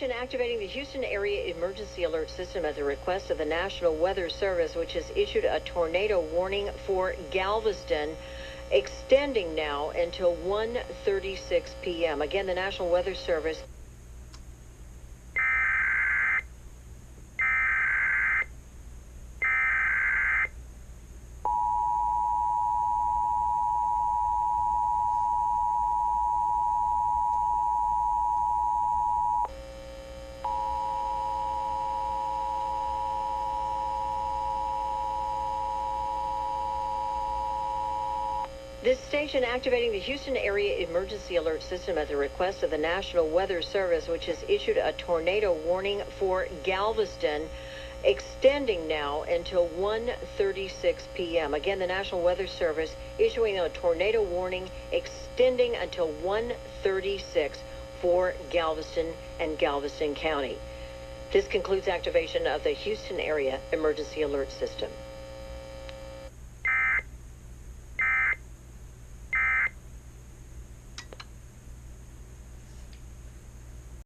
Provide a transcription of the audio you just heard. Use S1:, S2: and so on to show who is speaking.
S1: station activating the Houston Area Emergency Alert System at the request of the National Weather Service, which has issued a tornado warning for Galveston, extending now until 1:36 p.m. Again, the National Weather Service. This station activating the Houston Area Emergency Alert System at the request of the National Weather Service, which has issued a tornado warning for Galveston, extending now until 1:36 p.m. Again, the National Weather Service issuing a tornado warning extending until 1:36 for Galveston and Galveston County. This concludes activation of the Houston Area Emergency Alert System.